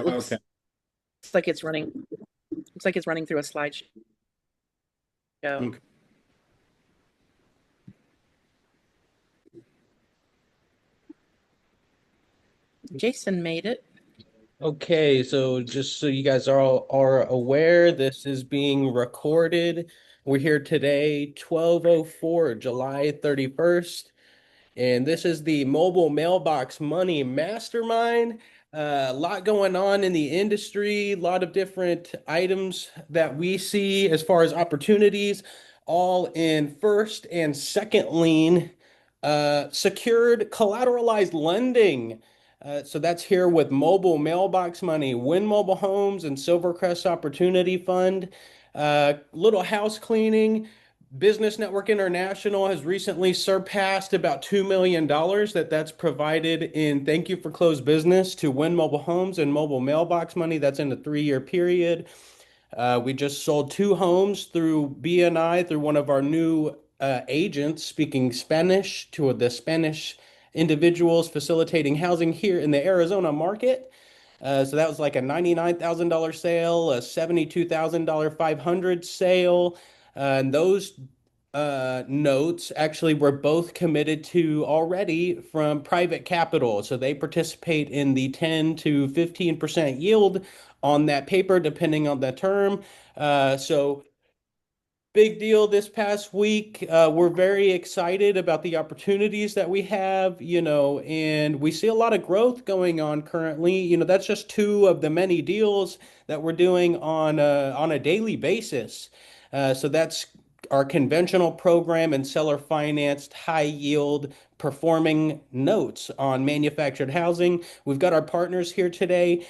it Okay. looks like it's running. Looks like it's running through a slideshow. Okay. Jason made it. Okay, so just so you guys are aware, this is being recorded. We're here today, 12:04, July 31st. And this is the mobile mailbox money mastermind. A lot going on in the industry, a lot of different items that we see as far as opportunities, all in first and second lien, secured collateralized lending. So that's here with mobile mailbox money, Win Mobile Homes, and Silvercrest Opportunity Fund. Little house cleaning. Business Network International has recently surpassed about $2 million that's provided in thank you for closed business to Win Mobile Homes and mobile mailbox money. That's in a 3-year period. We just sold 2 homes through BNI through one of our new agents speaking Spanish to the Spanish individuals facilitating housing here in the Arizona market. So that was like a $99,000 sale, a $72,000 500 sale. And those notes actually were both committed to already from private capital. So they participate in the 10 to 15% yield on that paper, depending on the term. So big deal this past week. We're very excited about the opportunities that we have, and we see a lot of growth going on currently. That's just two of the many deals that we're doing on a daily basis. So that's our conventional program and seller financed high yield performing notes on manufactured housing. We've got our partners here today,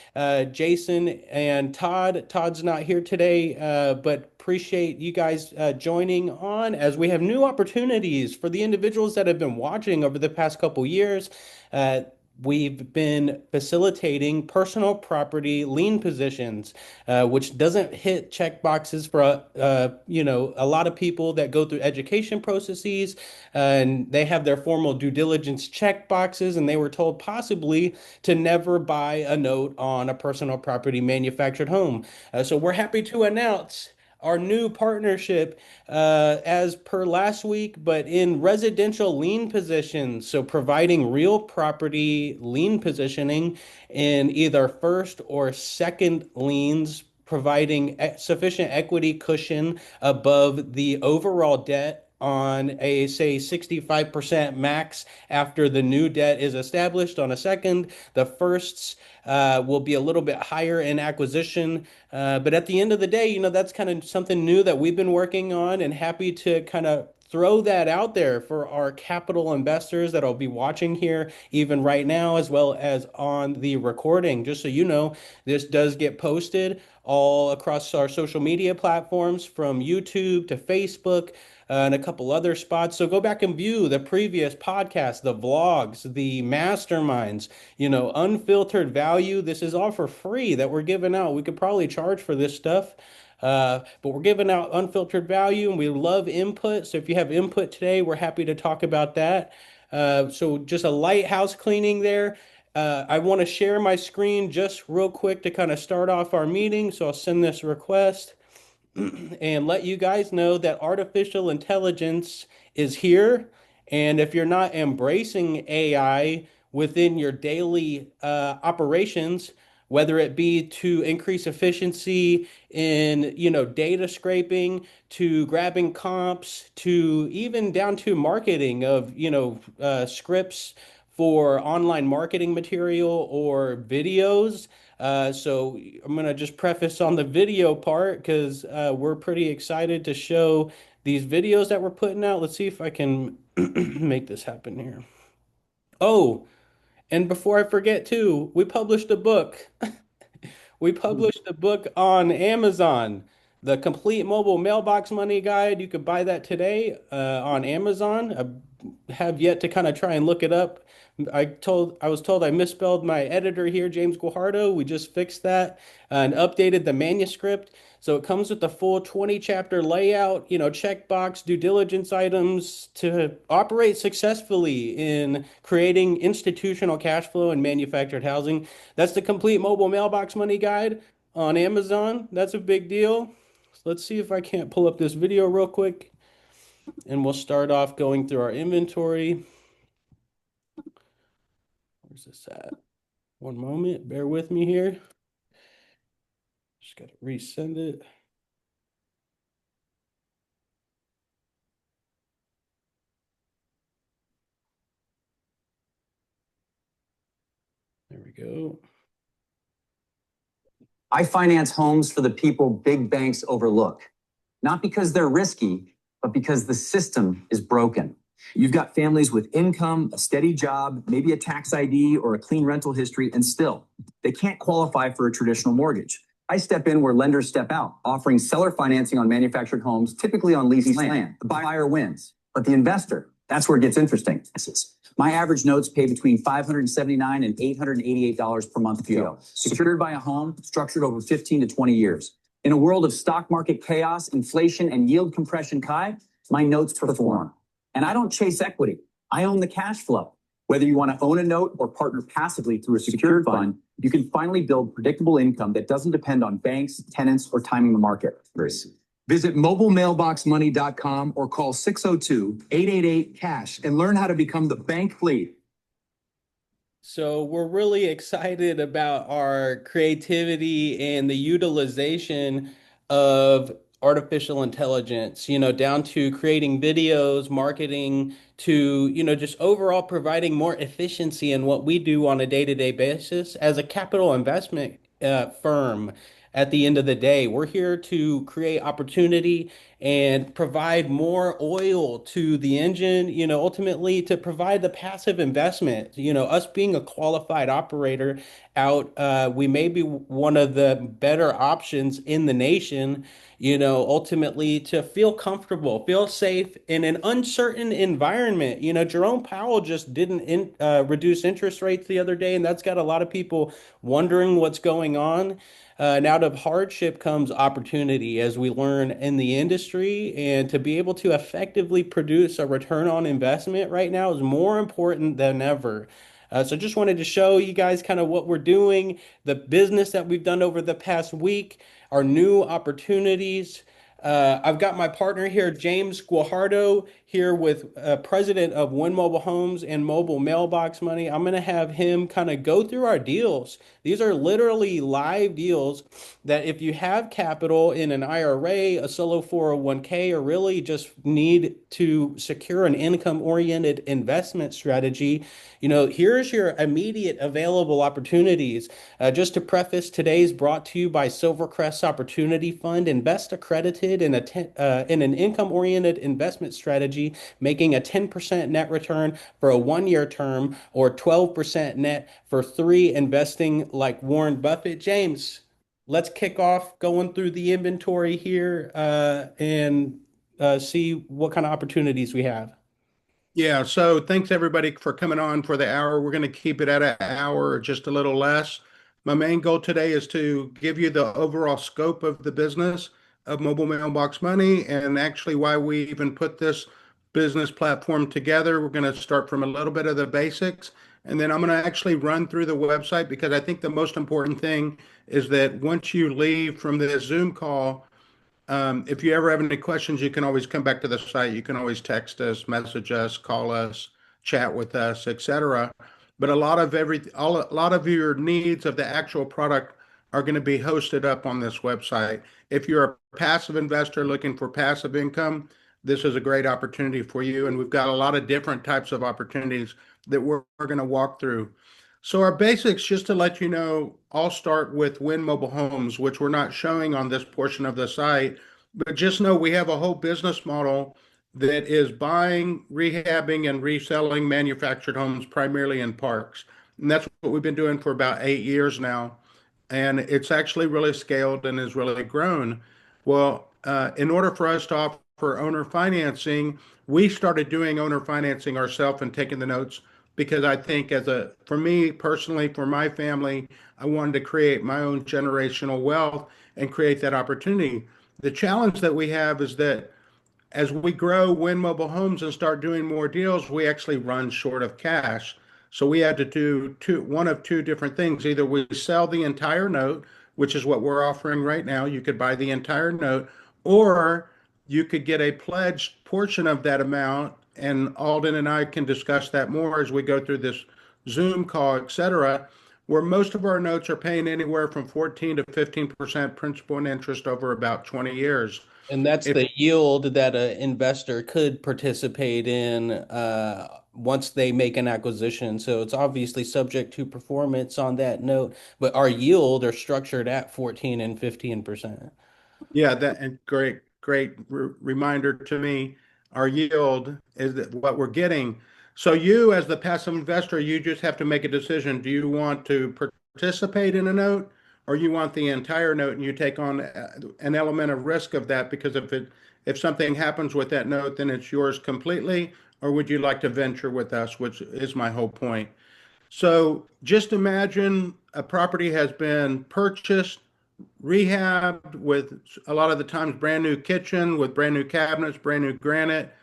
Jason and Todd. Todd's not here today, but appreciate you guys joining on as we have new opportunities for the individuals that have been watching over the past couple years. Uh, We've been facilitating personal property lien positions, which doesn't hit check boxes for a lot of people that go through education processes, and they have their formal due diligence check boxes, and they were told possibly to never buy a note on a personal property manufactured home. So we're happy to announce our new partnership as per last week, but in residential lien positions. So providing real property lien positioning in either first or second liens, providing sufficient equity cushion above the overall debt on a say 65% max after the new debt is established on a second. The firsts will be a little bit higher in acquisition. But at the end of the day, that's kind of something new that we've been working on and happy to kind of throw that out there for our capital investors that'll be watching here even right now as well as on the recording. Just so you know, this does get posted all across our social media platforms from YouTube to Facebook and a couple other spots. So go back and view the previous podcasts, the vlogs, the masterminds, unfiltered value. This is all for free that we're giving out. We could probably charge for this stuff. But we're giving out unfiltered value and we love input. So if you have input today, we're happy to talk about that. So just a light house cleaning there. I want to share my screen just real quick to kind of start off our meeting. So I'll send this request and let you guys know that artificial intelligence is here. And if you're not embracing AI within your daily operations, whether it be to increase efficiency in, data scraping, to grabbing comps, to even down to marketing of, scripts for online marketing material or videos. So I'm going to just preface on the video part because we're pretty excited to show these videos that we're putting out. Let's see if I can make this happen here. Oh, and before I forget too, we published a book. We published a book on Amazon, the complete mobile mailbox money guide. You could buy that today on Amazon. have yet to kind of try and look it up. I was told I misspelled my editor here, James Guajardo. We just fixed that and updated the manuscript. So it comes with the full 20 chapter layout, checkbox due diligence items to operate successfully in creating institutional cash flow and manufactured housing. That's the complete mobile mailbox money guide on Amazon. That's a big deal. So let's see if I can't pull up this video real quick. And we'll start off going through our inventory. Where's this at? One moment, bear with me here. Just got to resend it. There we go. I finance homes for the people big banks overlook, not because they're risky, but because the system is broken. You've got families with income, a steady job, maybe a tax ID or a clean rental history, and still, they can't qualify for a traditional mortgage. I step in where lenders step out, offering seller financing on manufactured homes, typically on leased land. The buyer wins, but the investor, that's where it gets interesting. My average notes pay between $579 and $888 per month PO, secured by a home structured over 15 to 20 years. In a world of stock market chaos, inflation, and yield compression, my notes perform. And I don't chase equity. I own the cash flow. Whether you want to own a note or partner passively through a secured fund, you can finally build predictable income that doesn't depend on banks, tenants, or timing the market. Visit mobilemailboxmoney.com or call 602-888-CASH and learn how to become the bank fleet. So we're really excited about our creativity and the utilization of artificial intelligence, down to creating videos, marketing, to, just overall providing more efficiency in what we do on a day-to-day basis as a capital investment firm. At the end of the day, we're here to create opportunity and provide more oil to the engine, ultimately to provide the passive investment. Us being a qualified operator out, we may be one of the better options in the nation, ultimately to feel comfortable, feel safe in an uncertain environment. Jerome Powell just didn't reduce interest rates the other day, and that's got a lot of people wondering what's going on. And out of hardship comes opportunity, as we learn in the industry, and to be able to effectively produce a return on investment right now is more important than ever. So just wanted to show you guys kind of what we're doing, the business that we've done over the past week, our new opportunities. I've got my partner here, James Guajardo, here with president of Win Mobile Homes and Mobile Mailbox Money. I'm going to have him kind of go through our deals. These are literally live deals that if you have capital in an IRA, a solo 401k, or really just need to secure an income-oriented investment strategy, here's your immediate available opportunities. Just to preface, today's brought to you by Silvercrest Opportunity Fund. Invest accredited in an income-oriented investment strategy, making a 10% net return for a 1 year term or 12% net for 3, investing like Warren Buffett. James, let's kick off going through the inventory here and see what kind of opportunities we have. Yeah, so thanks everybody for coming on for the hour. We're going to keep it at an hour or just a little less. My main goal today is to give you the overall scope of the business of Mobile Mailbox Money and actually why we even put this business platform together. We're going to start from a little bit of the basics, and then I'm going to actually run through the website because I think the most important thing is that once you leave from this Zoom call, if you ever have any questions, you can always come back to the site. You can always text us, message us, call us, chat with us, etc. But a lot of your needs of the actual product are going to be hosted up on this website. If you're a passive investor looking for passive income, this is a great opportunity for you. And we've got a lot of different types of opportunities that we're going to walk through. So our basics, just to let you know, I'll start with Win Mobile Homes, which we're not showing on this portion of the site, but just know we have a whole business model that is buying, rehabbing, and reselling manufactured homes primarily in parks. And that's what we've been doing for about 8 years now. And it's actually really scaled and has really grown. Well, in order for us to offer offer owner financing, we started doing owner financing ourselves and taking the notes because I think for me personally, for my family, I wanted to create my own generational wealth and create that opportunity. The challenge that we have is that as we grow Win Mobile Homes and start doing more deals, we actually run short of cash. So we had to do one of two different things. Either we sell the entire note, which is what we're offering right now. You could buy the entire note, or you could get a pledged portion of that amount. And Alden and I can discuss that more as we go through this Zoom call, et cetera, where most of our notes are paying anywhere from 14 to 15% principal and interest over about 20 years. And that's If the yield that an investor could participate in once they make an acquisition. So it's obviously subject to performance on that note, but our yield are structured at 14 and 15%. Yeah, that and great reminder to me. Our yield is what we're getting. So you, as the passive investor, you just have to make a decision. Do you want to participate in a note, or you want the entire note, and you take on an element of risk of that because if something happens with that note, then it's yours completely, or would you like to venture with us, which is my whole point. So just imagine a property has been purchased, rehabbed with a lot of the times brand new kitchen with brand new cabinets, brand new granite.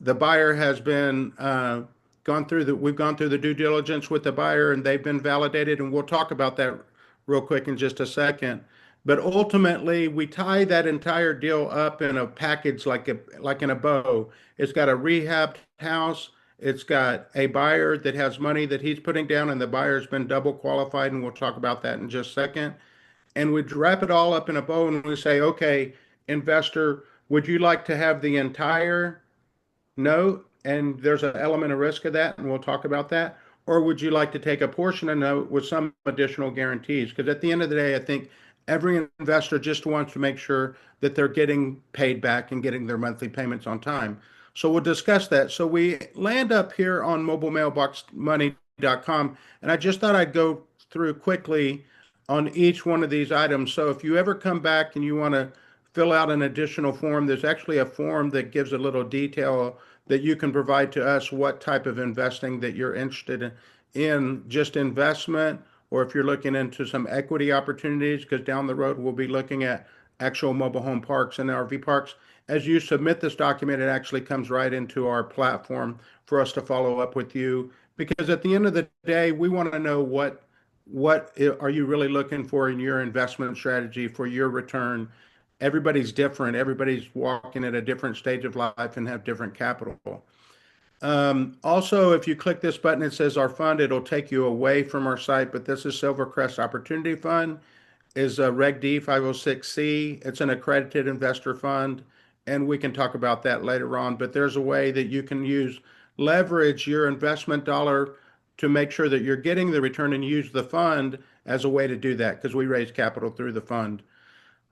The buyer has been we've gone through the due diligence with the buyer and they've been validated. And we'll talk about that real quick in just a second. But ultimately, we tie that entire deal up in a package like in a bow. It's got a rehabbed house. It's got a buyer that has money that he's putting down, and the buyer's been double qualified, and we'll talk about that in just a second. And we wrap it all up in a bow and we say, okay, investor, would you like to have the entire note? And there's an element of risk of that, and we'll talk about that. Or would you like to take a portion of note with some additional guarantees? Because at the end of the day, I think every investor just wants to make sure that they're getting paid back and getting their monthly payments on time. So we'll discuss that. So we land up here on mobilemailboxmoney.com, and I just thought I'd go through quickly on each one of these items. So if you ever come back and you want to fill out an additional form, there's actually a form that gives a little detail that you can provide to us what type of investing that you're interested in just investment, or if you're looking into some equity opportunities, because down the road we'll be looking at actual mobile home parks and RV parks. As you submit this document, it actually comes right into our platform for us to follow up with you. Because at the end of the day, we want to know what are you really looking for in your investment strategy for your return. Everybody's different. Everybody's walking at a different stage of life and have different capital. Also, if you click this button, it says our fund. It'll take you away from our site, but this is Silvercrest Opportunity Fund, is a Reg D 506C. It's an accredited investor fund, and we can talk about that later on. But there's a way that you can leverage your investment dollar to make sure that you're getting the return and use the fund as a way to do that because we raise capital through the fund.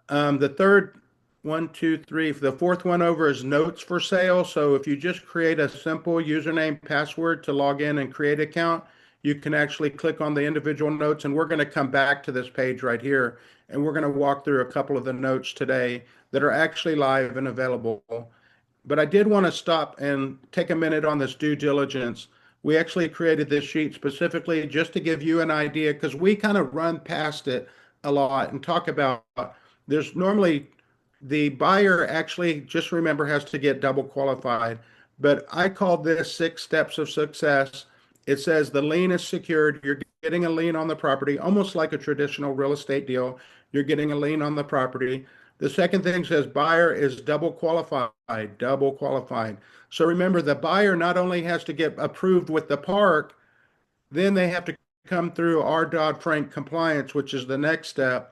The third one, two, three, the fourth one over is notes for sale. So if you just create a simple username, password to log in and create an account, you can actually click on the individual notes. And we're going to come back to this page right here. And we're going to walk through a couple of the notes today that are actually live and available. But I did want to stop and take a minute on this due diligence. We actually created this sheet specifically just to give you an idea because we kind of run past it a lot and talk about there's normally the buyer actually, just remember, has to get double qualified. But I call this 6 steps of success. It says the lien is secured. You're getting a lien on the property, almost like a traditional real estate deal. You're getting a lien on the property. The second thing says buyer is double qualified, double qualified. So remember, the buyer not only has to get approved with the park, then they have to come through our Dodd-Frank compliance, which is the next step.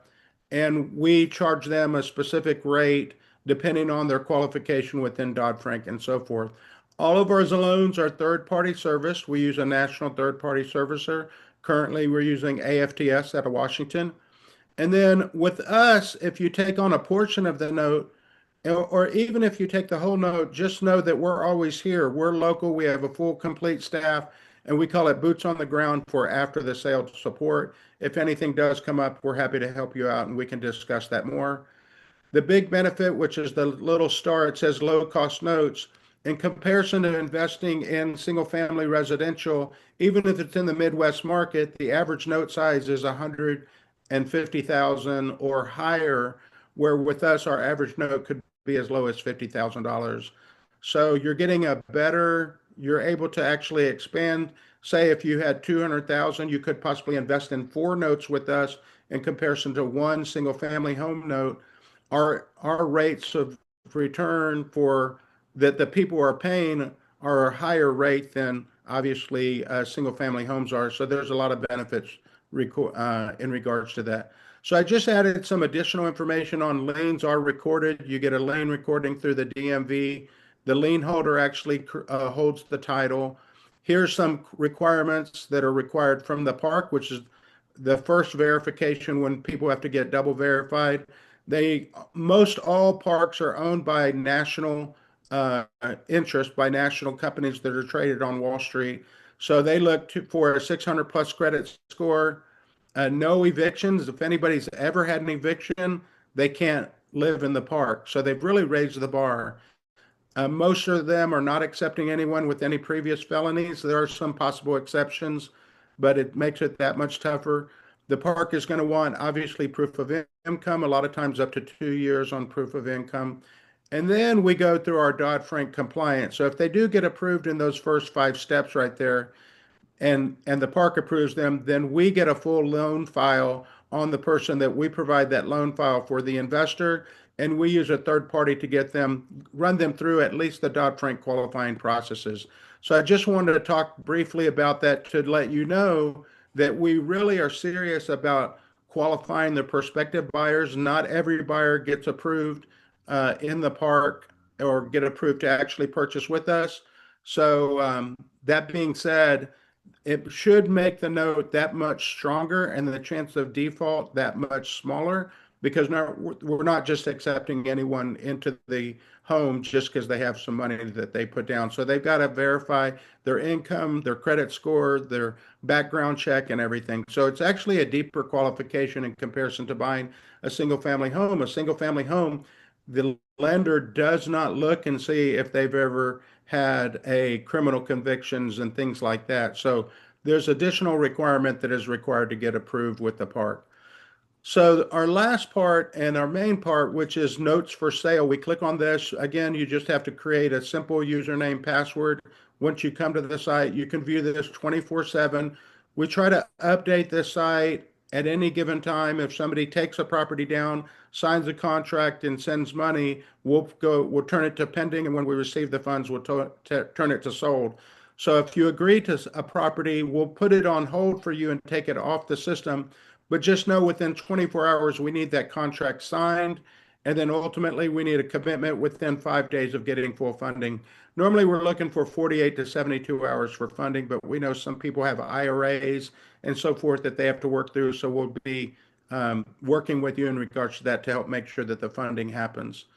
And we charge them a specific rate depending on their qualification within Dodd-Frank and so forth. All of our loans are third-party serviced. We use a national third-party servicer. Currently, we're using AFTS out of Washington. And then with us, if you take on a portion of the note, or even if you take the whole note, just know that we're always here. We're local. We have a full, complete staff, and we call it boots on the ground for after the sale support. If anything does come up, we're happy to help you out, and we can discuss that more. The big benefit, which is the little star, it says low cost notes. In comparison to investing in single family residential, even if it's in the Midwest market, the average note size is 150,000 or higher, where with us, our average note could be as low as $50,000. So you're able to actually expand. Say if you had 200,000, you could possibly invest in 4 notes with us in comparison to one single family home note. Our rates of return for that the people are paying are a higher rate than obviously single family homes are. So there's a lot of benefits in regards to that. So I just added some additional information on liens are recorded. You get a lien recording through the DMV. The lien holder actually holds the title. Here's some requirements that are required from the park, which is the first verification when people have to get double verified. Most all parks are owned by national interest, by national companies that are traded on Wall Street. So they look for a 600 plus credit score, no evictions. If anybody's ever had an eviction, they can't live in the park. So they've really raised the bar. Most of them are not accepting anyone with any previous felonies. There are some possible exceptions, but it makes it that much tougher. The park is going to want, obviously, proof of income, a lot of times up to 2 years on proof of income. And then we go through our Dodd-Frank compliance. So if they do get approved in those first 5 steps right there, and the park approves them, then we get a full loan file on the person that we provide that loan file for the investor, and we use a third party to run them through at least the Dodd-Frank qualifying processes. So I just wanted to talk briefly about that to let you know that we really are serious about qualifying the prospective buyers. Not every buyer gets approved in the park or get approved to actually purchase with us. So that being said, it should make the note that much stronger and the chance of default that much smaller, because now we're not just accepting anyone into the home just because they have some money that they put down. So they've got to verify their income, their credit score, their background check, and everything. So it's actually a deeper qualification in comparison to buying a single family home. A single family home, the lender does not look and see if they've ever had a criminal convictions and things like that. So there's additional requirement that is required to get approved with the park. So our last part and our main part, which is notes for sale, we click on this. Again, you just have to create a simple username, password. Once you come to the site, you can view this 24/7. We try to update this site at any given time. If somebody takes a property down, signs a contract and sends money, we'll turn it to pending, and when we receive the funds, we'll turn it to sold. So if you agree to a property, we'll put it on hold for you and take it off the system. But just know within 24 hours, we need that contract signed. And then ultimately, we need a commitment within 5 days of getting full funding. Normally, we're looking for 48 to 72 hours for funding, but we know some people have IRAs and so forth that they have to work through. So we'll be working with you in regards to that to help make sure that the funding happens.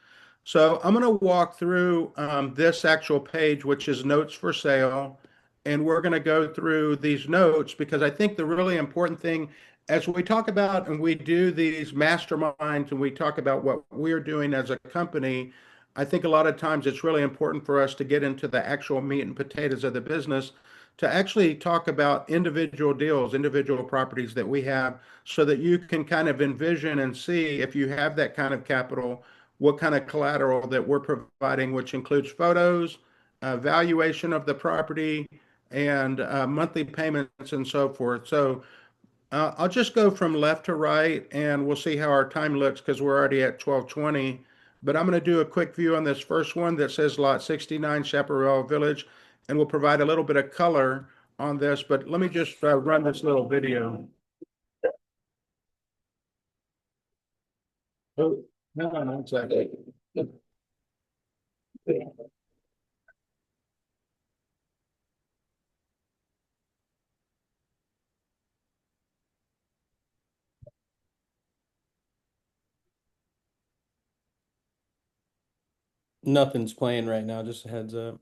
So I'm going to walk through this actual page, which is notes for sale. And we're going to go through these notes because I think the really important thing as we talk about and we do these masterminds and we talk about what we're doing as a company, I think a lot of times it's really important for us to get into the actual meat and potatoes of the business to actually talk about individual deals, individual properties that we have so that you can kind of envision and see if you have that kind of capital, what kind of collateral that we're providing, which includes photos, valuation of the property, and monthly payments and so forth. So I'll just go from left to right and we'll see how our time looks because we're already at 12:20. But I'm going to do a quick view on this first one that says Lot 69, Chaparral Village, and we'll provide a little bit of color on this. But let me just run this little video. Oh, no, no, no, exactly. Nothing's playing right now, just a heads up.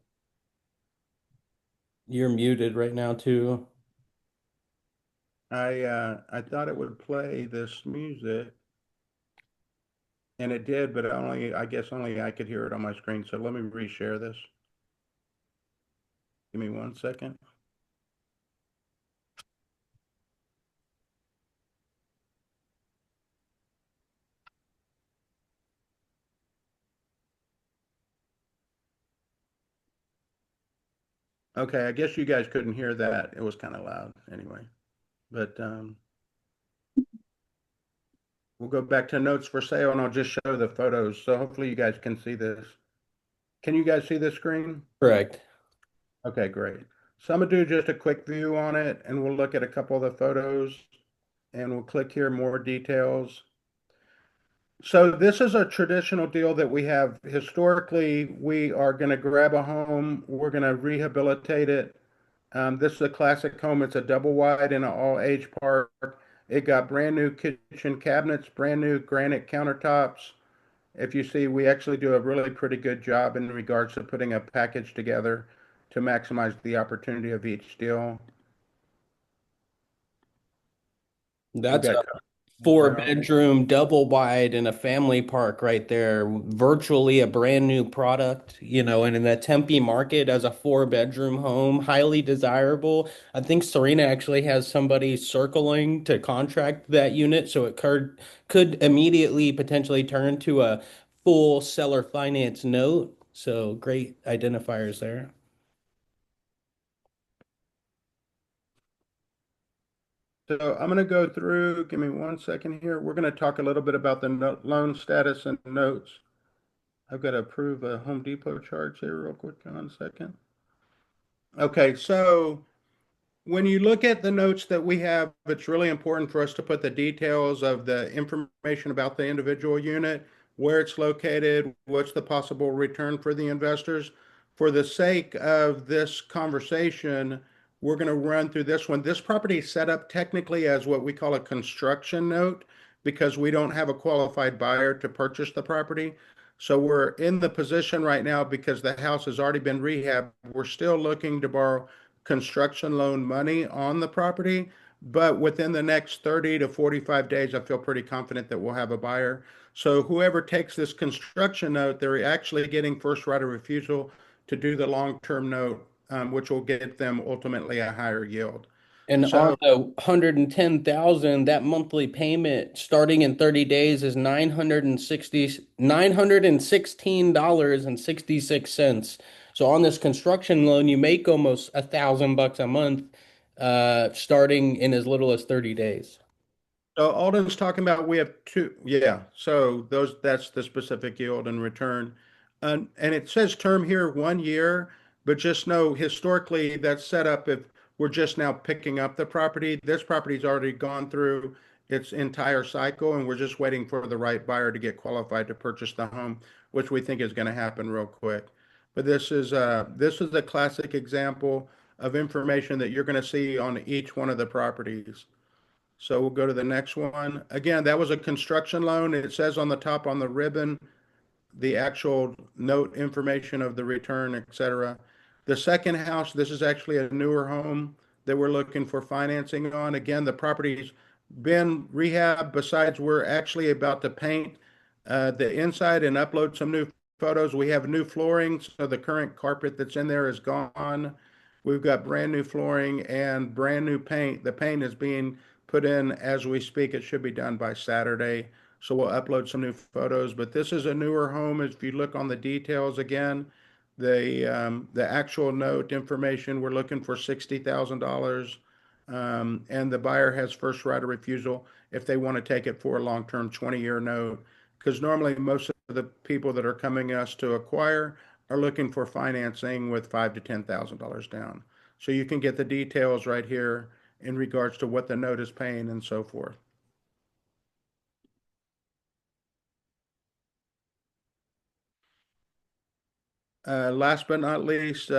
You're muted right now too. I thought it would play this music. And it did, but I guess only I could hear it on my screen. So let me reshare this. Give me 1 second. Okay, I guess you guys couldn't hear that. It was kind of loud anyway. But we'll go back to notes for sale and I'll just show the photos. So hopefully you guys can see this. Can you guys see this screen? Correct. Okay, great. So I'm gonna do just a quick view on it and we'll look at a couple of the photos and we'll click here, more details. So this is a traditional deal that we have. Historically, we are going to grab a home, we're going to rehabilitate it. This is a classic home. It's a double wide in an all-age park. It got brand new kitchen cabinets, brand new granite countertops. If you see, we actually do a really pretty good job in regards to putting a package together to maximize the opportunity of each deal. We've That's got a wow. 4 bedroom double wide in a family park right there. Virtually a brand new product, and in the Tempe market as a 4 bedroom home, highly desirable. I think Serena actually has somebody circling to contract that unit, so it could immediately potentially turn to a full seller finance note. So great identifiers there. So I'm going to go through, give me 1 second here. We're going to talk a little bit about the loan status and notes. I've got to approve a Home Depot charge here real quick. Hang on a second. Okay, so when you look at the notes that we have, it's really important for us to put the details of the information about the individual unit, where it's located, what's the possible return for the investors. For the sake of this conversation, we're going to run through this one. This property is set up technically as what we call a construction note because we don't have a qualified buyer to purchase the property. So we're in the position right now because the house has already been rehabbed. We're still looking to borrow construction loan money on the property, but within the next 30 to 45 days, I feel pretty confident that we'll have a buyer. So whoever takes this construction note, they're actually getting first right of refusal to do the long-term note, which will get them ultimately a higher yield. And on So, the 110,000, that monthly payment starting in 30 days is $916.66. So on this construction loan, you make almost $1,000 a month, starting in as little as 30 days. So Alden's talking about we have two, yeah. So that's the specific yield in return. And it says term here 1 year, but just know historically that's set up if we're just now picking up the property. This property's already gone through its entire cycle and we're just waiting for the right buyer to get qualified to purchase the home, which we think is going to happen real quick. But this is a classic example of information that you're going to see on each one of the properties. So we'll go to the next one. Again, that was a construction loan. It says on the top on the ribbon, the actual note information of the return, etc. The second house, this is actually a newer home that we're looking for financing on. Again, the property's been rehabbed. Besides, we're actually about to paint the inside and upload some new photos. We have new flooring, so the current carpet that's in there is gone. We've got brand new flooring and brand new paint. The paint is being put in as we speak. It should be done by Saturday. So we'll upload some new photos. But this is a newer home. If you look on the details again, the actual note information, we're looking for $60,000. And the buyer has first right of refusal if they want to take it for a long-term 20-year note. Because normally most of the people that are coming us to acquire are looking for financing with $5,000 to $10,000 down. So you can get the details right here in regards to what the note is paying and so forth. Last but not least,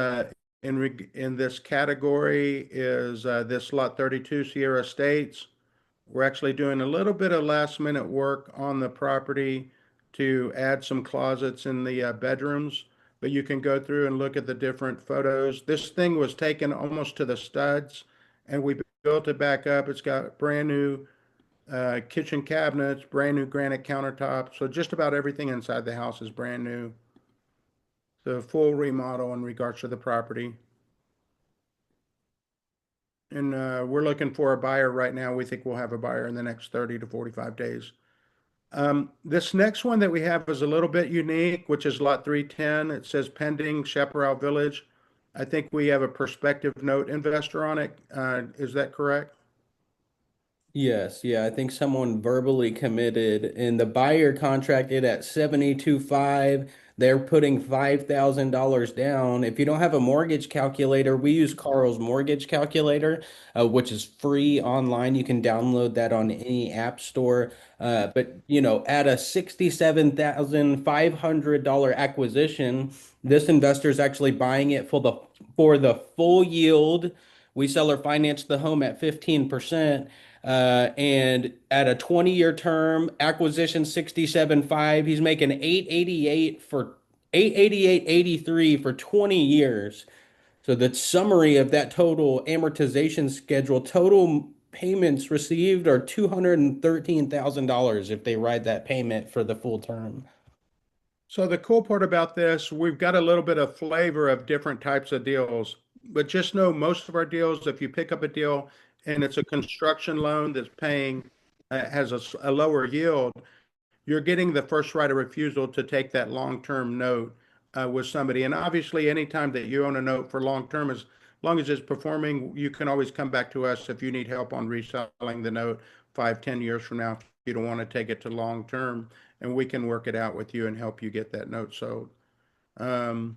in this category is this lot 32 Sierra Estates. We're actually doing a little bit of last minute work on the property to add some closets in the bedrooms, but you can go through and look at the different photos. This thing was taken almost to the studs and we built it back up. It's got brand new kitchen cabinets, brand new granite countertops. So just about everything inside the house is brand new. The full remodel in regards to the property. And we're looking for a buyer right now. We think we'll have a buyer in the next 30 to 45 days. This next one that we have is a little bit unique, which is lot 310. It says pending Chaparral Village. I think we have a prospective note investor on it. Is that correct? Yes, yeah, I think someone verbally committed and the buyer contracted at 72.5. They're putting $5,000 down. If you don't have a mortgage calculator, we use Carl's mortgage calculator, which is free online. You can download that on any app store. But at a $67,500 acquisition, this investor is actually buying it for the full yield. We sell or finance the home at 15%. And at a 20-year term, acquisition 67.5, he's making 888.83 for 20 years. So the summary of that total amortization schedule, total payments received are $213,000 if they ride that payment for the full term. So the cool part about this, we've got a little bit of flavor of different types of deals, but just know most of our deals, if you pick up a deal and it's a construction loan that's paying, has a lower yield, you're getting the first right of refusal to take that long-term note with somebody. And obviously, anytime that you own a note for long-term, as long as it's performing, you can always come back to us if you need help on reselling the note 5, 10 years from now. If you don't want to take it to long-term, and we can work it out with you and help you get that note sold. Um,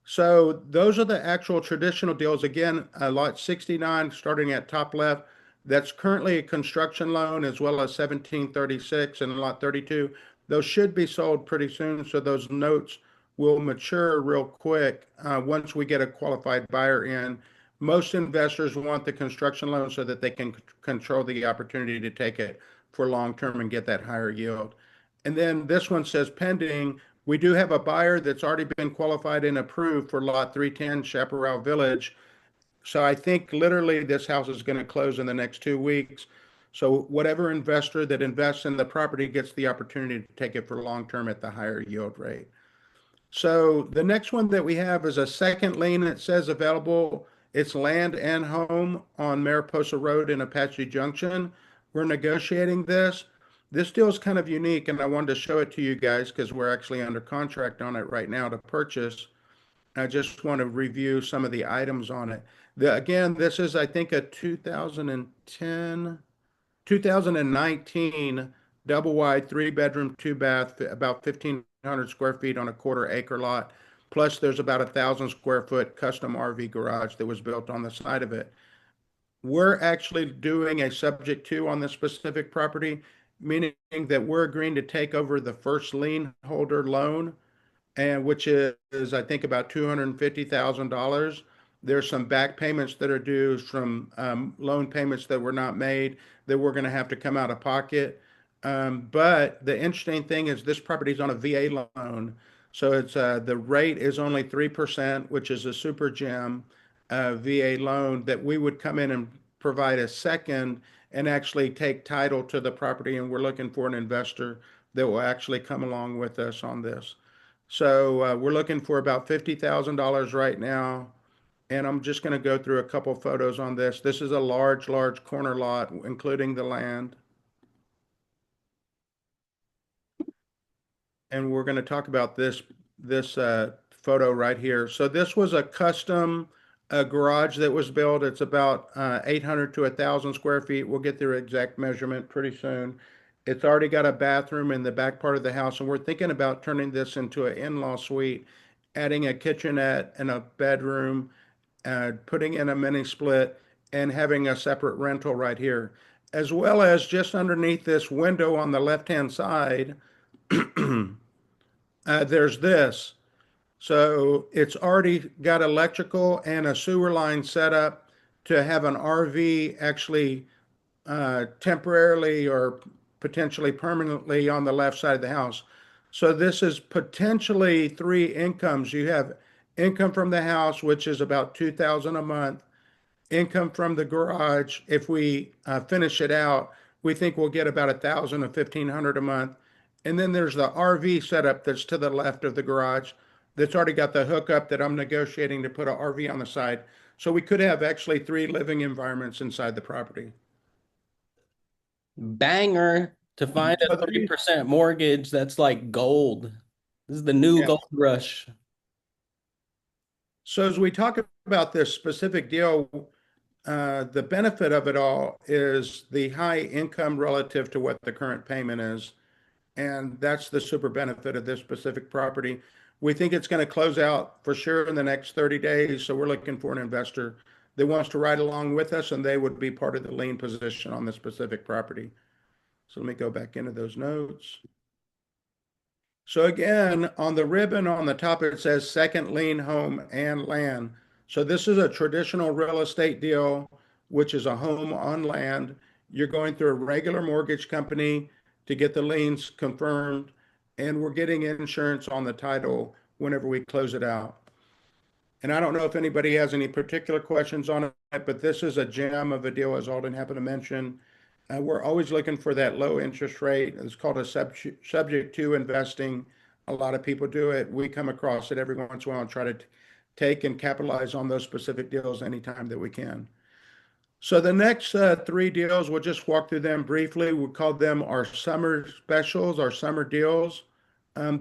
so those are the actual traditional deals. Again, lot 69, starting at top left, that's currently a construction loan, as well as 1736 and lot 32. Those should be sold pretty soon, so those notes will mature real quick once we get a qualified buyer in. Most investors want the construction loan so that they can control the opportunity to take it for long term and get that higher yield. And then this one says pending. We do have a buyer that's already been qualified and approved for lot 310 Chaparral Village. So I think literally this house is going to close in the next 2 weeks. So whatever investor that invests in the property gets the opportunity to take it for long term at the higher yield rate. So the next one that we have is a second lien. It says available. It's land and home on Mariposa Road in Apache Junction. We're negotiating this. This deal is kind of unique, and I wanted to show it to you guys because we're actually under contract on it right now to purchase. I just want to review some of the items on it. Again, this is, I think, a 2019 double wide, 3 bedroom, 2 bath, about 1,500 square feet on a quarter-acre lot. Plus, there's about 1,000 square foot custom RV garage that was built on the side of it. We're actually doing a subject to on this specific property, meaning that we're agreeing to take over the first lien holder loan, and which is I think about $250,000. There's some back payments that are due from loan payments that were not made that we're going to have to come out of pocket. But the interesting thing is this property is on a VA loan, so it's the rate is only 3%, which is a super gem VA loan that we would come in and provide a second and actually take title to the property. And we're looking for an investor that will actually come along with us on this. So we're looking for about $50,000 right now. And I'm just going to go through a couple photos on this. This is a large, large corner lot, including the land. And we're going to talk about this photo right here. So this was a custom garage that was built. It's about 800 to 1,000 square feet. We'll get their exact measurement pretty soon. It's already got a bathroom in the back part of the house, and we're thinking about turning this into an in-law suite, adding a kitchenette and a bedroom, putting in a mini split, and having a separate rental right here, as well as just underneath this window on the left-hand side, there's this. So it's already got electrical and a sewer line set up to have an RV actually temporarily or potentially permanently on the left side of the house. So this is potentially three incomes. You have income from the house, which is about $2,000 a month, income from the garage if we finish it out, we think we'll get about 1,000 to 1,500 a month. And then there's the RV setup that's to the left of the garage that's already got the hookup that I'm negotiating to put an RV on the side. So we could have actually 3 living environments inside the property. Banger to find a So 3% mortgage. That's like gold. This is the new Yeah. gold rush. So as we talk about this specific deal, the benefit of it all is the high income relative to what the current payment is. And that's the super benefit of this specific property. We think it's going to close out for sure in the next 30 days. So we're looking for an investor that wants to ride along with us, and they would be part of the lien position on this specific property. So let me go back into those notes. So again, on the ribbon on the top, it says second lien home and land. So this is a traditional real estate deal, which is a home on land. You're going through a regular mortgage company to get the liens confirmed, and we're getting insurance on the title whenever we close it out. And I don't know if anybody has any particular questions on it, but this is a gem of a deal, as Alden happened to mention. We're always looking for that low interest rate. It's called a subject to investing. A lot of people do it. We come across it every once in a while and try to take and capitalize on those specific deals anytime that we can. So the next 3 deals, we'll just walk through them briefly. We call them our summer specials, our summer deals.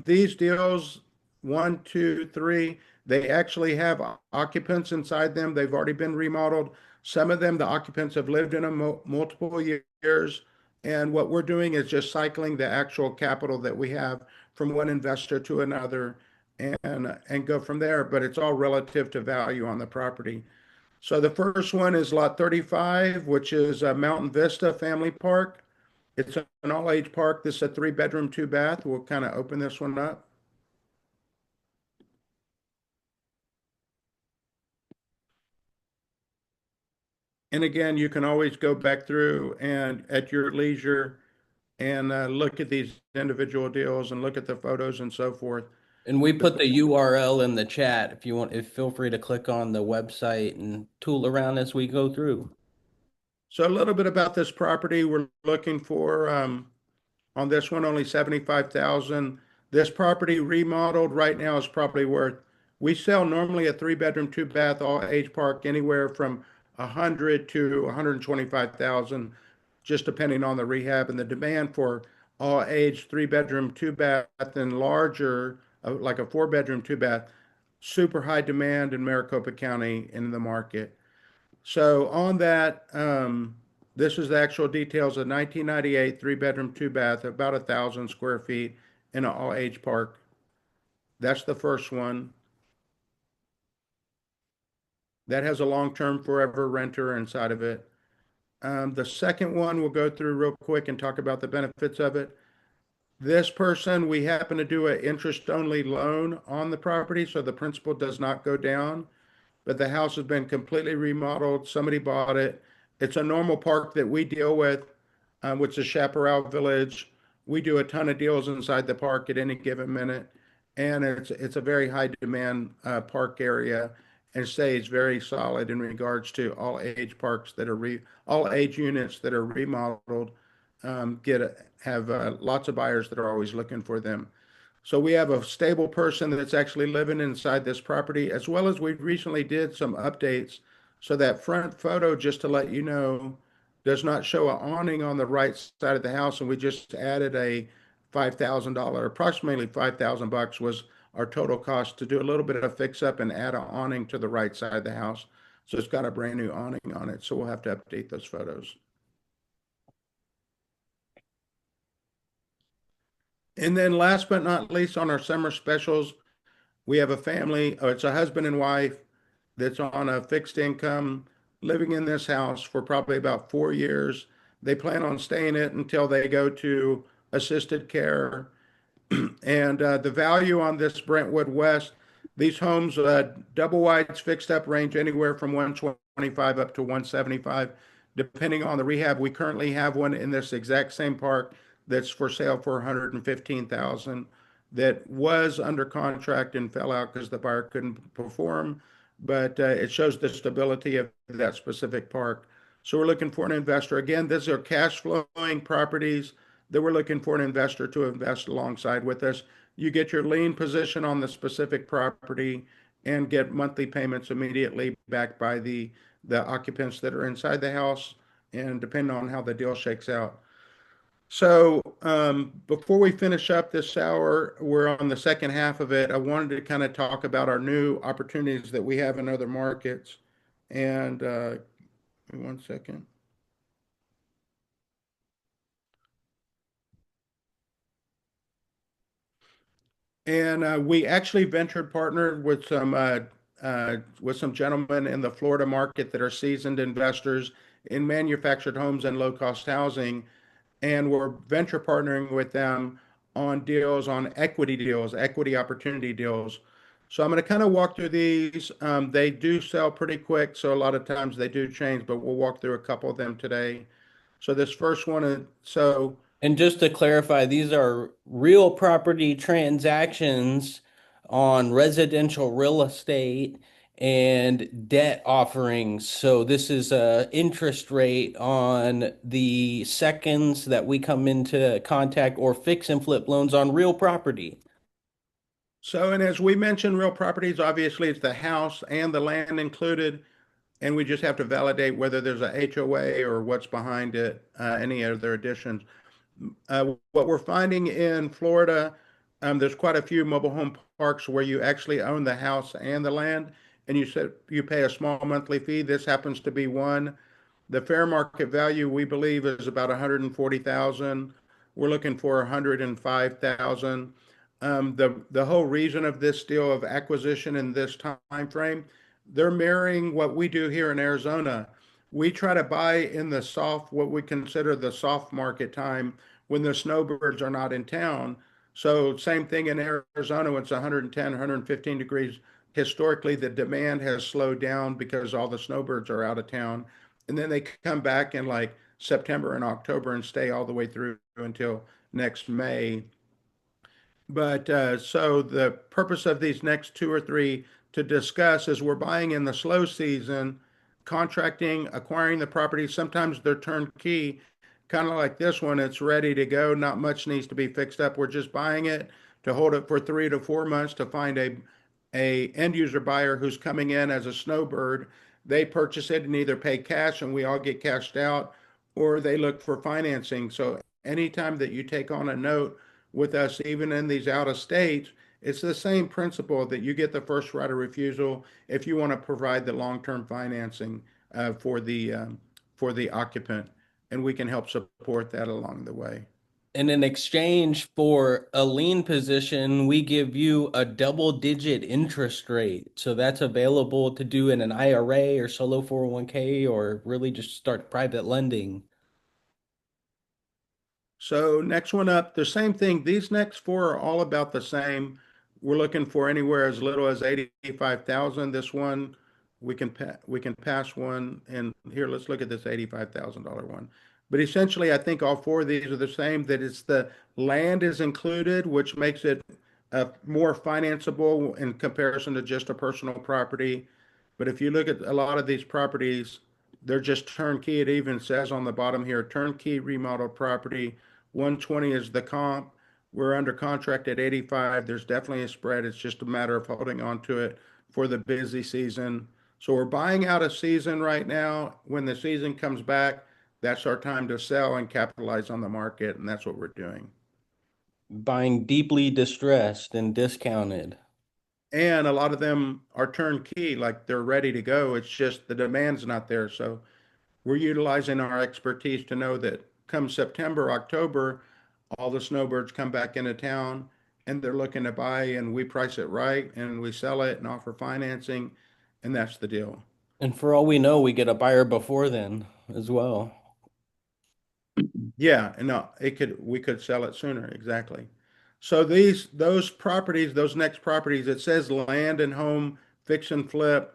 These deals, 1, 2, 3, they actually have occupants inside them. They've already been remodeled. Some of them, the occupants have lived in them multiple years. And what we're doing is just cycling the actual capital that we have from one investor to another and go from there. But it's all relative to value on the property. So the first one is lot 35, which is Mountain Vista Family Park. It's an all-age park. This is a 3-bedroom, 2-bath. We'll kind of open this one up. And again, you can always go back through and at your leisure and look at these individual deals and look at the photos and so forth. And we put the URL in the chat if you want, feel free to click on the website and tool around as we go through. So a little bit about this property. We're looking for on this one only 75,000. This property remodeled right now is probably worth. We sell normally a 3-bedroom, 2-bath, all age park anywhere from 100 to 125,000, just depending on the rehab and the demand for all age 3-bedroom, 2-bath and larger, like a 4-bedroom, 2-bath, super high demand in Maricopa County in the market. So on that, this is the actual details of 1998 3-bedroom, 2-bath, about 1,000 square feet in an all-age park. That's the first one. That has a long-term forever renter inside of it. The second one we'll go through real quick and talk about the benefits of it. This person, we happen to do an interest-only loan on the property, so the principal does not go down, but the house has been completely remodeled. Somebody bought it. It's a normal park that we deal with, which is Chaparral Village. We do a ton of deals inside the park at any given minute, and it's a very high demand park area, and stays very solid in regards to all age parks that are all age units that are remodeled. Have lots of buyers that are always looking for them. So we have a stable person that's actually living inside this property, as well as we recently did some updates. So that front photo, just to let you know, does not show an awning on the right side of the house. And we just added a $5,000, approximately 5,000 bucks was our total cost to do a little bit of fix up and add an awning to the right side of the house. So it's got a brand new awning on it. So we'll have to update those photos. And then last but not least, on our summer specials, we have a family, it's a husband and wife that's on a fixed income living in this house for probably about 4 years. They plan on staying it until they go to assisted care. And the value on this Brentwood West, these homes, double wides fixed up range anywhere from 125 up to 175, depending on the rehab. We currently have one in this exact same park that's for sale for 115,000 that was under contract and fell out because the buyer couldn't perform. But it shows the stability of that specific park. So we're looking for an investor. Again, these are cash flowing properties that we're looking for an investor to invest alongside with us. You get your lien position on the specific property and get monthly payments immediately back by the occupants that are inside the house, and depending on how the deal shakes out. So before we finish up this hour, we're on the second half of it. I wanted to kind of talk about our new opportunities that we have in other markets. And give me one second. And we actually ventured partnered with some gentlemen in the Florida market that are seasoned investors in manufactured homes and low-cost housing, and we're venture partnering with them on deals, on equity deals, equity opportunity deals. So I'm going to kind of walk through these. They do sell pretty quick, so a lot of times they do change, but we'll walk through a couple of them today. So this first one is so. And just to clarify, these are real property transactions on residential real estate and debt offerings. So this is a interest rate on the seconds that we come into contact, or fix and flip loans on real property. So, and as we mentioned, real properties, obviously it's the house and the land included, and we just have to validate whether there's a HOA or what's behind it, any other additions. What we're finding in Florida, there's quite a few mobile home parks where you actually own the house and the land, and you said you pay a small monthly fee. This happens to be one. The fair market value, we believe, is about 140,000. We're looking for 105,000. The whole reason of this deal of acquisition in this time frame, they're mirroring what we do here in Arizona. We try to buy in the soft, what we consider the soft market time when the snowbirds are not in town. So same thing in Arizona when it's 110, 115 degrees. Historically, the demand has slowed down because all the snowbirds are out of town. And then they come back in like September and October and stay all the way through until next May. But so the purpose of these next two or three to discuss is we're buying in the slow season, contracting, acquiring the property. Sometimes they're turnkey, kind of like this one. It's ready to go. Not much needs to be fixed up. We're just buying it to hold it for 3 to 4 months to find a end user buyer who's coming in as a snowbird. They purchase it and either pay cash and we all get cashed out, or they look for financing. So anytime that you take on a note with us, even in these out of states, it's the same principle that you get the first right of refusal if you want to provide the long-term financing for the occupant, and we can help support that along the way. And in exchange for a lien position, we give you a double-digit interest rate. So that's available to do in an IRA or solo 401k, or really just start private lending. So next one up, the same thing. These next four are all about the same. We're looking for anywhere as little as 85,000. This one, we can pass one. And here, let's look at this $85,000 one. But essentially, I think all four of these are the same. That it's the land is included, which makes it more financeable in comparison to just a personal property. But if you look at a lot of these properties, they're just turnkey. It even says on the bottom here, turnkey remodeled property. 120 is the comp. We're under contract at 85. There's definitely a spread. It's just a matter of holding on to it for the busy season. So we're buying out a season right now. When the season comes back, that's our time to sell and capitalize on the market, and that's what we're doing. Buying deeply distressed and discounted. And a lot of them are turnkey, like they're ready to go. It's just the demand's not there. So we're utilizing our expertise to know that come September, October, all the snowbirds come back into town and they're looking to buy, and we price it right and we sell it and offer financing, and that's the deal. And for all we know, we get a buyer before then as well. Yeah, and no, it could we could sell it sooner, exactly. So those properties, those next properties, it says land and home fix and flip,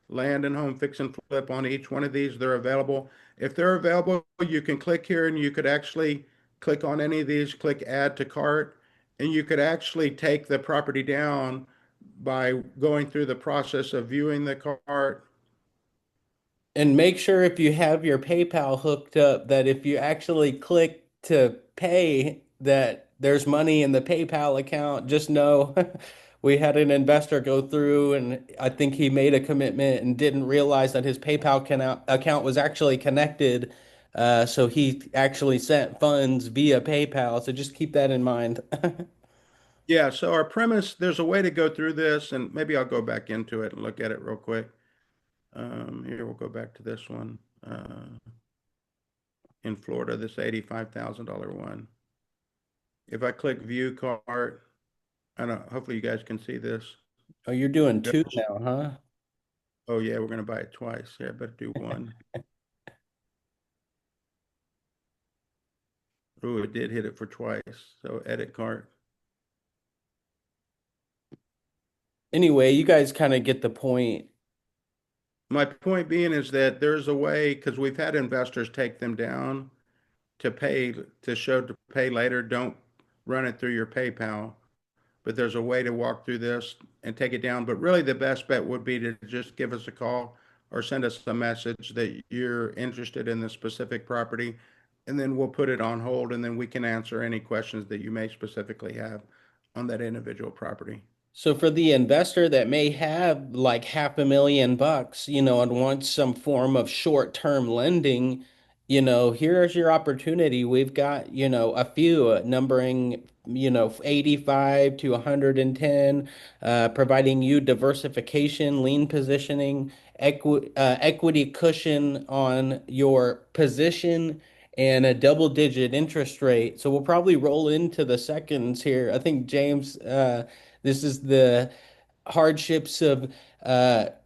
land and home fix and flip on each one of these. They're available. If they're available, you can click here and you could actually click on any of these, click add to cart, and you could actually take the property down by going through the process of viewing the cart. And make sure if you have your PayPal hooked up that if you actually click to pay that there's money in the PayPal account. Just know we had an investor go through and I think he made a commitment and didn't realize that his PayPal account was actually connected. So he actually sent funds via PayPal. So just keep that in mind. Yeah, so our premise, there's a way to go through this, and maybe I'll go back into it and look at it real quick. Here, we'll go back to this one. In Florida, this $85,000 one. If I click view cart, I don't, hopefully you guys can see this. Oh, you're doing two Goes- now, huh? Oh yeah, we're gonna buy it twice. Yeah, better do one. Oh, it did hit it for twice. So edit cart. Anyway, you guys kind of get the point. My point being is that there's a way, because we've had investors take them down to pay, to show to pay later. Don't run it through your PayPal, but there's a way to walk through this and take it down. But really, the best bet would be to just give us a call or send us a message that you're interested in the specific property, and then we'll put it on hold, and then we can answer any questions that you may specifically have on that individual property. So for the investor that may have like $500,000, and wants some form of short-term lending, here's your opportunity. We've got, a few numbering, 85 to 110, providing you diversification, lean positioning, equity cushion on your position, and a double-digit interest rate. So we'll probably roll into the seconds here. I think James, this is the hardships of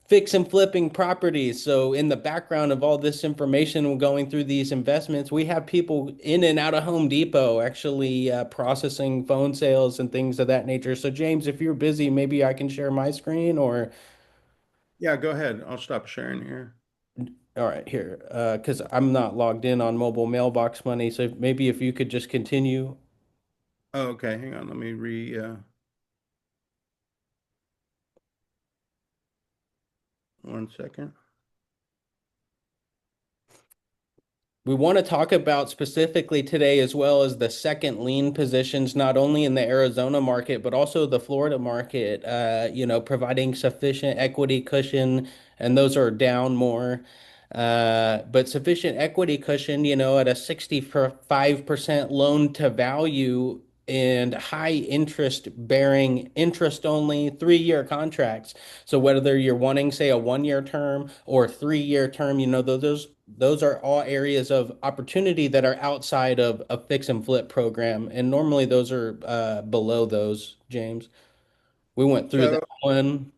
fix and flipping properties. So, in the background of all this information going through these investments, we have people in and out of Home Depot actually processing phone sales and things of that nature. So, James, if you're busy, maybe I can share my screen or. Yeah, go ahead. I'll stop sharing here. All right, here, because I'm not logged in on mobile mailbox money. So, maybe if you could just continue. Oh, okay, hang on. Let me one second. We want to talk about specifically today, as well as the second lien positions, not only in the Arizona market, but also the Florida market, providing sufficient equity cushion, and those are down more. But sufficient equity cushion, at a 65% loan to value and high interest bearing interest only 3-year contracts. So whether you're wanting, say, a 1-year term or 3-year term, those are all areas of opportunity that are outside of a fix and flip program. And normally those are below those, James. We went through that So one.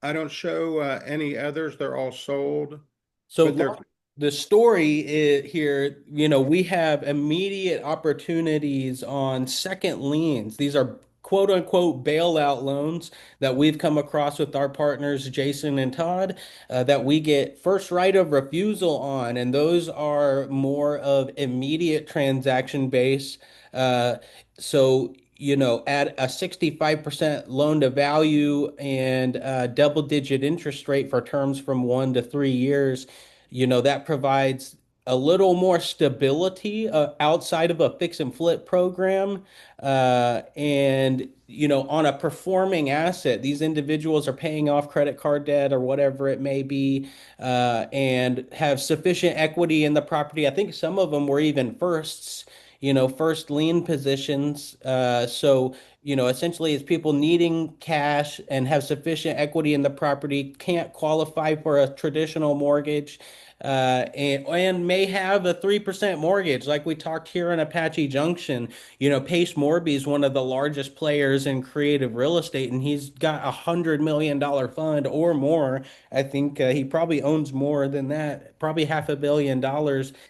I don't show any others. They're all sold, So, but they're Mark, the story is here, we have immediate opportunities on second liens. These are quote unquote bailout loans that we've come across with our partners, Jason and Todd, that we get first right of refusal on. And those are more of immediate transaction base. So, at a 65% loan to value and double digit interest rate for terms from 1 to 3 years, that provides a little more stability outside of a fix and flip program. And, on a performing asset, these individuals are paying off credit card debt or whatever it may be, and have sufficient equity in the property. I think some of them were even firsts, first lien positions. So, essentially, it's people needing cash and have sufficient equity in the property, can't qualify for a traditional mortgage, and may have a 3% mortgage, like we talked here in Apache Junction. Pace Morby is one of the largest players in creative real estate, and he's got $100 million fund or more. I think he probably owns more than that, probably $500 million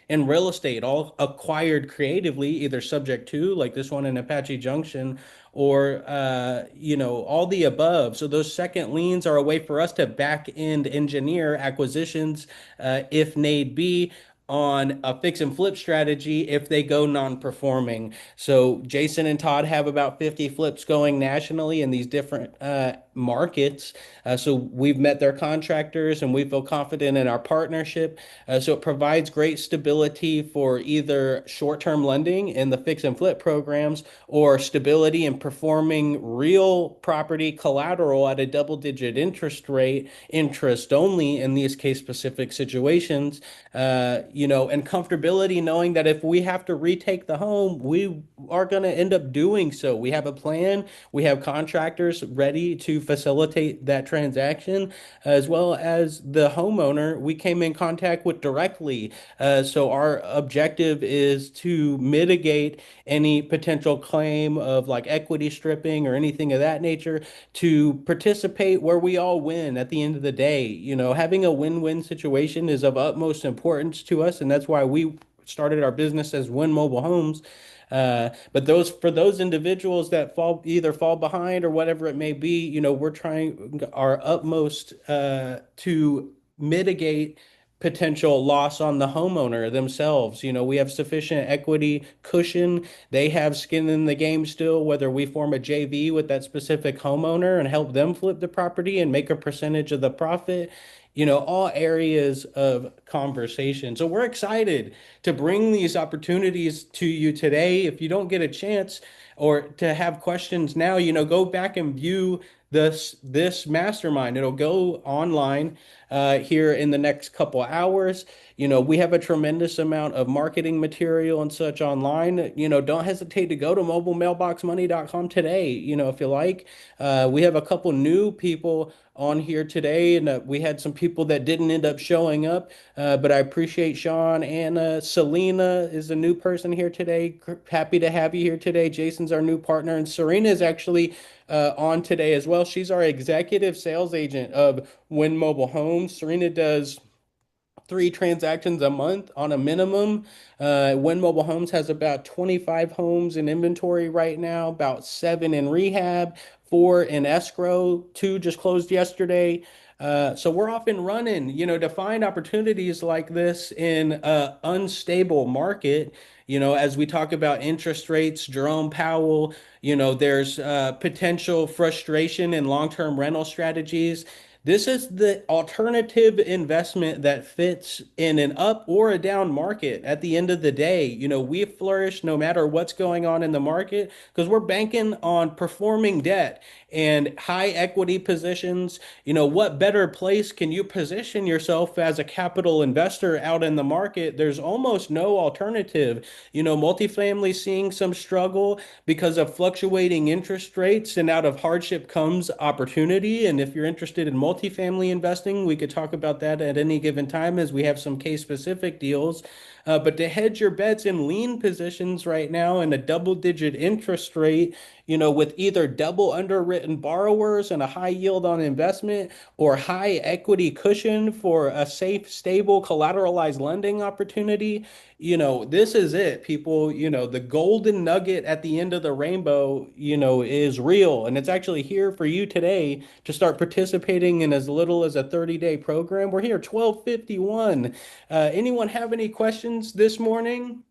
in real estate, all acquired creatively, either subject to, like this one in Apache Junction, or all the above. So those second liens are a way for us to back end engineer acquisitions, if need be, on a fix and flip strategy if they go non-performing. So Jason and Todd have about 50 flips going nationally in these different markets. So we've met their contractors and we feel confident in our partnership. So it provides great stability for either short-term lending in the fix and flip programs or stability in performing real property collateral at a double-digit interest rate, interest only in these case-specific situations. And comfortability knowing that if we have to retake the home, we are going to end up doing so. We have a plan, we have contractors ready to facilitate that transaction, as well as the homeowner we came in contact with directly. So our objective is to mitigate any potential claim of like equity stripping or anything of that nature to participate where we all win at the end of the day. Having a win-win situation is of utmost importance to us, and that's why we started our business as Win Mobile Homes. But for those individuals that fall behind or whatever it may be, we're trying our utmost to mitigate potential loss on the homeowner themselves. We have sufficient equity cushion. They have skin in the game still, whether we form a JV with that specific homeowner and help them flip the property and make a percentage of the profit. All areas of conversation. So we're excited to bring these opportunities to you today. If you don't get a chance or to have questions now, go back and view this mastermind. It'll go online here in the next couple hours. We have a tremendous amount of marketing material and such online. Don't hesitate to go to mobilemailboxmoney.com today, if you like. We have a couple new people on here today, and we had some people that didn't end up showing up, but I appreciate Sean and Selena is a new person here today. Happy to have you here today. Jason's our new partner, and Serena is actually on today as well. She's our executive sales agent of Win Mobile Homes. Serena does 3 transactions a month on a minimum. Win Mobile Homes has about 25 homes in inventory right now, about 7 in rehab, 4 in escrow, 2 just closed yesterday. So we're off and running, to find opportunities like this in an unstable market. As we talk about interest rates, Jerome Powell, there's potential frustration in long-term rental strategies. This is the alternative investment that fits in an up or a down market at the end of the day. We flourish no matter what's going on in the market because we're banking on performing debt and high equity positions. What better place can you position yourself as a capital investor out in the market? There's almost no alternative. Multifamily seeing some struggle because of fluctuating interest rates, and out of hardship comes opportunity. And if you're interested in multifamily investing, we could talk about that at any given time as we have some case specific deals. But to hedge your bets in lean positions right now in a double-digit interest rate, with either double underwritten borrowers and a high yield on investment or high equity cushion for a safe, stable, collateralized lending opportunity, this is it, people. The golden nugget at the end of the rainbow, is real. And it's actually here for you today to start participating in as little as a 30-day program. We're here 12:51. Anyone have any questions this morning?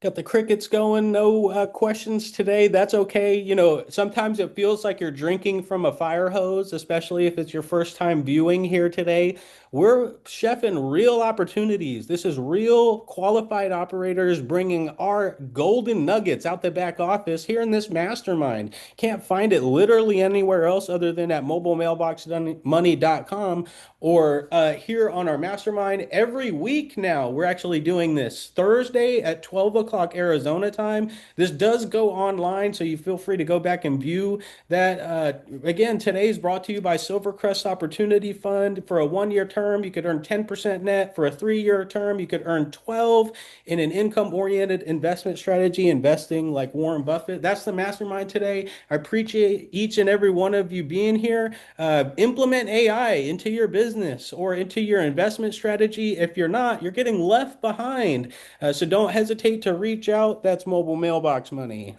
Got the crickets going, no questions today. That's okay. Sometimes it feels like you're drinking from a fire hose, especially if it's your first time viewing here today. We're chefing real opportunities. This is real qualified operators bringing our golden nuggets out the back office here in this mastermind. Can't find it literally anywhere else other than at mobilemailboxmoney.com or here on our mastermind. Every week now, we're actually doing this Thursday at 12 o'clock Arizona time. This does go online, so you feel free to go back and view that. Again, today's brought to you by Silvercrest Opportunity Fund. For a 1-year term, you could earn 10% net. For a 3-year term, you could earn 12 in an income-oriented investment strategy, investing like Warren Buffett. That's the mastermind today. I appreciate each and every one of you being here. Implement AI into your business or into your investment strategy. If you're not, you're getting left behind. So don't hesitate to reach out. That's Mobile Mailbox Money.